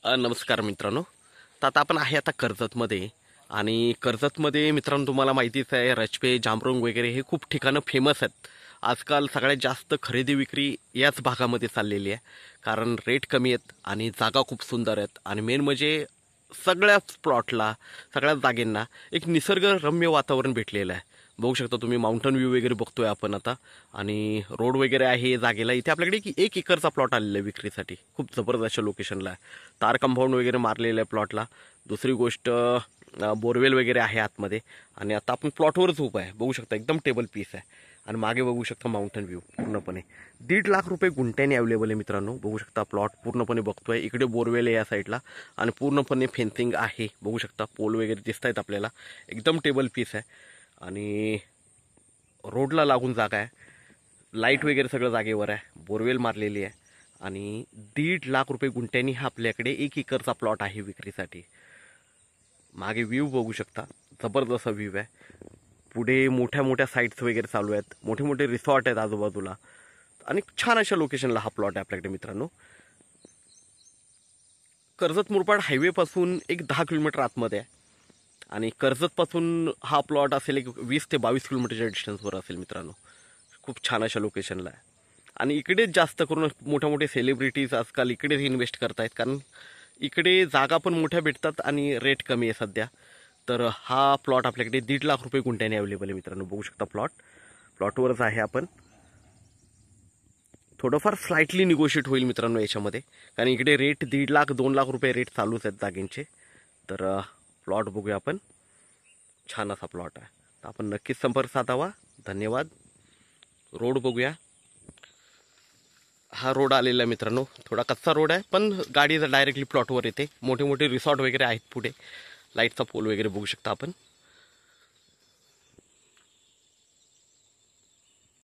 नमस्कार मित्रांनो. तर आता आपण आहे कर्जतमध्ये. आणि कर्जतमध्ये मित्रांनो तुम्हाला माहितीच आहे, रजपे, जांभरुंग वगैरे हे खूप ठिकाणं फेमस आहेत. आजकाल सगळ्यात जास्त खरेदी विक्री याच भागामध्ये चाललेली आहे, कारण रेट कमी आहेत आणि जागा खूप सुंदर आहेत. आणि मेन म्हणजे सगळ्याच प्लॉटला, सगळ्याच जागेंना एक निसर्गरम्य वातावरण भेटलेलं आहे. बघू शकता तुम्ही, माउंटन व्ह्यू वगैरे बघतोय आपण आता. आणि रोड वगैरे आहे जागेला. इथे आपल्याकडे एक एकरचा प्लॉट आलेला आहे विक्रीसाठी, खूप जबरदस्त लोकेशनला आहे. तार कंपाऊंड वगैरे मारलेलं आहे प्लॉटला. दुसरी गोष्ट, बोरवेल वगैरे आहे आतमध्ये. आणि आता आपण प्लॉटवरच उभं आहे, बघू शकता एकदम टेबल पीस आहे. आणि मागे बघू शकता माउंटन व्ह्यू पूर्णपणे. 1.5 लाख रुपये गुंठ्याने अवेलेबल आहे मित्रांनो. बघू शकता प्लॉट पूर्णपणे बघतोय. इकडे बोरवेल आहे या साईडला आणि पूर्णपणे फेन्सिंग आहे. बघू शकता पोल वगैरे दिसत आहेत आपल्याला. एकदम टेबल पीस आहे आणि रोडला लागून जागा आहे. लाईट वगैरे सगळं जागेवर आहे. बोरवेल मारलेली आहे. आणि 1.5 लाख रुपये गुंठ्यानी हा आपल्याकडे 1 एकरचा प्लॉट आहे विक्रीसाठी. मागे व्ह्यू बघू शकता, जबरदस्त व्ह्यू आहे. पुढे मोठ्या मोठ्या साईट्स वगैरे चालू आहेत, मोठे मोठे रिसॉर्ट आहेत आजूबाजूला. आणि छान अशा लोकेशनला हा प्लॉट आहे आपल्याकडे मित्रांनो. कर्जत मुरबाड हायवेपासून एक 10 किलोमीटर आतमध्ये आहे. आणि कर्जतपासून हा प्लॉट असेल एक 20 ते 22 किलोमीटरच्या डिस्टन्सवर असेल मित्रांनो. खूप छान अशा लोकेशनला आहे. आणि इकडेच जास्त करून मोठ्या मोठे सेलिब्रिटीज आजकाल इकडेच इन्व्हेस्ट करतायत, कारण इकडे जागा पण मोठ्या भेटतात आणि रेट कमी आहे सध्या. तर हा प्लॉट आपल्याकडे 1.5 लाख रुपये गुंठ्याने अवेलेबल आहे मित्रांनो. बघू शकता प्लॉटवरच आहे आपण. थोडंफार स्लाइटली निगोशिएट होईल मित्रांनो याच्यामध्ये, कारण इकडे रेट 1.5 लाख 2 लाख रुपये रेट चालूच आहेत जागेंचे. तर प्लॉट बघूया आपण. छान असा प्लॉट आहे, तर आपण नक्कीच संपर्क साधावा. धन्यवाद. रोड बघूया. हा रोड आलेला आहे मित्रांनो. थोडा कच्चा रोड आहे, पण गाडी डायरेक्टली प्लॉटवर येते. मोठे मोठे रिसॉर्ट वगैरे आहेत पुढे. लाईटचा पोल वगैरे बघू शकता आपण.